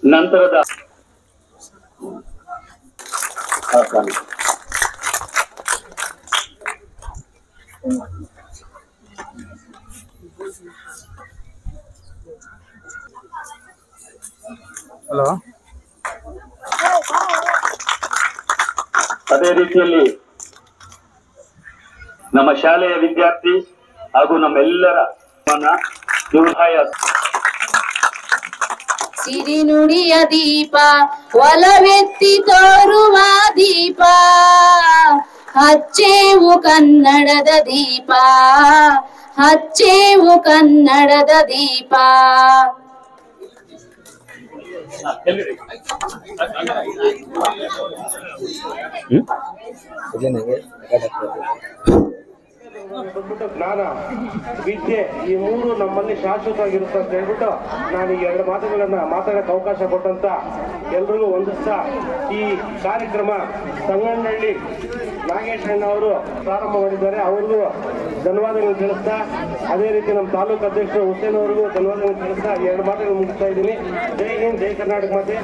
ನಂತರದ ಹಲೋ. ಅದೇ ರೀತಿಯಲ್ಲಿ ನಮ್ಮ ಶಾಲೆಯ ವಿದ್ಯಾರ್ಥಿ ಹಾಗೂ ನಮ್ಮೆಲ್ಲರ ಸಿರಿ ನುಡಿಯ ದೀಪ ಒಲವೆತ್ತಿ ತೋರುವ ದೀಪ ಹಚ್ಚೇವು ಕನ್ನಡದ ದೀಪ ಹಚ್ಚೇವು ಕನ್ನಡದ ದೀಪ. ಜ್ಞಾನ ವಿದ್ಯೆ ಈ ಮೂರು ನಮ್ಮಲ್ಲಿ ಶಾಶ್ವತವಾಗಿರುತ್ತೆ ಅಂತ ಹೇಳ್ಬಿಟ್ಟು ನಾನು ಈ ಎರಡು ಮಾತುಗಳನ್ನ ಮಾತಾಡಕ್ಕೆ ಅವಕಾಶ ಕೊಟ್ಟಂತ ಎಲ್ರಿಗೂ ವಂದಿಸ್ತಾ ಈ ಕಾರ್ಯಕ್ರಮ ಸಂಗನಹಳ್ಳಿ ನಾಗೇಶ್ ಅಣ್ಣ ಅವರು ಪ್ರಾರಂಭ ಮಾಡಿದ್ದಾರೆ. ಅವ್ರಿಗೂ ಧನ್ಯವಾದಗಳು ತಿಳಿಸ್ತಾ, ಅದೇ ರೀತಿ ನಮ್ಮ ತಾಲೂಕು ಅಧ್ಯಕ್ಷರು ಹುಸೇನ್ ಅವರಿಗೂ ಧನ್ಯವಾದಗಳು ತಿಳಿಸ್ತಾ ಈ ಎರಡು ಮಾತುಗಳು ಮುಗಿಸ್ತಾ ಇದ್ದೀನಿ. ಜೈ ಹಿಂದ್, ಜೈ ಕರ್ನಾಟಕ ಮಾತೆ.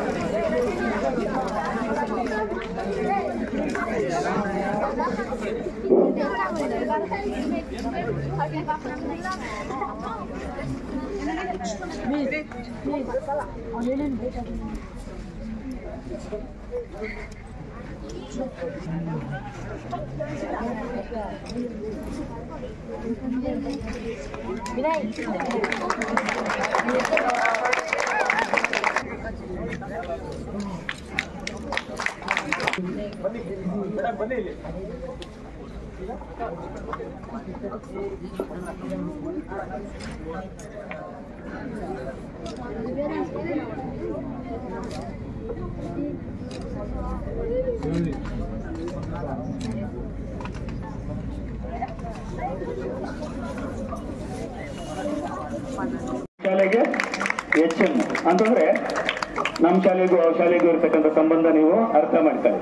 ಶಾಲೆಗೆ HM ಅಂತಂದ್ರೆ ನಮ್ಮ ಶಾಲೆಗೂ ಅವ್ರ ಶಾಲೆಗೂ ಇರ್ತಕ್ಕಂಥ ಸಂಬಂಧ ನೀವು ಅರ್ಥ ಮಾಡ್ತಾರೆ.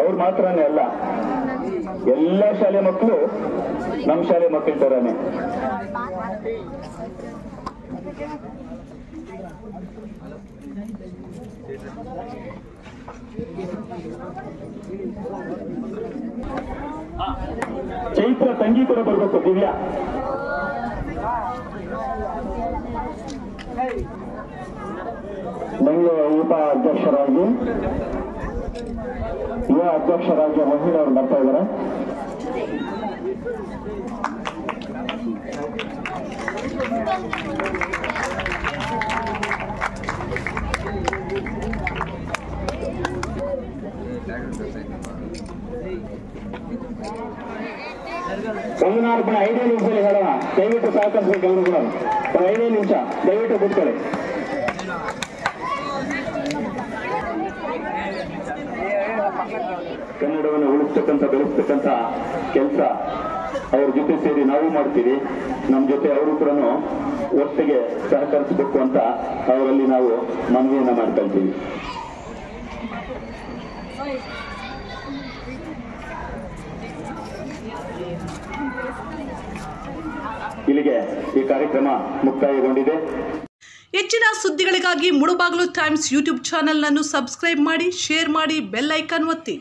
ಅವ್ರು ಮಾತ್ರನೇ ಅಲ್ಲ, ಎಲ್ಲ ಶಾಲೆ ಮಕ್ಕಳು ನಮ್ಮ ಶಾಲೆ ಮಕ್ಕಳ ತರಾನೆ. ಚೈತ್ರ ತಂಗಿ ಕೂಡ ಬರ್ಬೇಕು. ದಿವ್ಯಾ ಬೆಂಗಳೂರು ಯುವ ಅಧ್ಯಕ್ಷರಾಗಿ ಮಹಿಳಾ ಅವರು ಬರ್ತಾ ಇದ್ದಾರೆ. ಗಂಗನಾರ್ಪಣ 5 ನಿಮಿಷದಲ್ಲಿ ಹೇಳೋಣ. ದಯವಿಟ್ಟು ಸಹಕರಿಸಬೇಕು. ಎಲ್ಲರೂ ಕೂಡ 5 ನಿಮಿಷ ದಯವಿಟ್ಟು ಕೂತ್ಕೊಳ್ಳಿ. ಕನ್ನಡವನ್ನು ಉಳಿಸ್ತಕ್ಕಂಥ ಬೆಳೆಸ್ತಕ್ಕಂಥ ಕೆಲಸ ಅವ್ರ ಜೊತೆ ಸೇರಿ ನಾವು ಮಾಡ್ತೀವಿ. ನಮ್ಮ ಜೊತೆ ಅವರು ಕೂಡ ಒಟ್ಟಿಗೆ ಸಹಕರಿಸಬೇಕು ಅಂತ ಅವರಲ್ಲಿ ನಾವು ಮನವಿಯನ್ನ ಮಾಡ್ತಾ ಇದ್ದೀವಿ. ಇಲ್ಲಿಗೆ ಈ ಕಾರ್ಯಕ್ರಮ ಮುಕ್ತಾಯಗೊಂಡಿದೆ. ಹೆಚ್ಚಿನ ಸುದ್ದಿಗಳಿಗಾಗಿ ಮುಳುಬಾಗಿಲು ಟೈಮ್ಸ್ ಯೂಟ್ಯೂಬ್ ಚಾನೆಲ್ ಅನ್ನು ಸಬ್ಸ್ಕ್ರೈಬ್ ಮಾಡಿ, ಶೇರ್ ಮಾಡಿ, ಬೆಲ್ ಐಕಾನ್ ಒತ್ತಿ.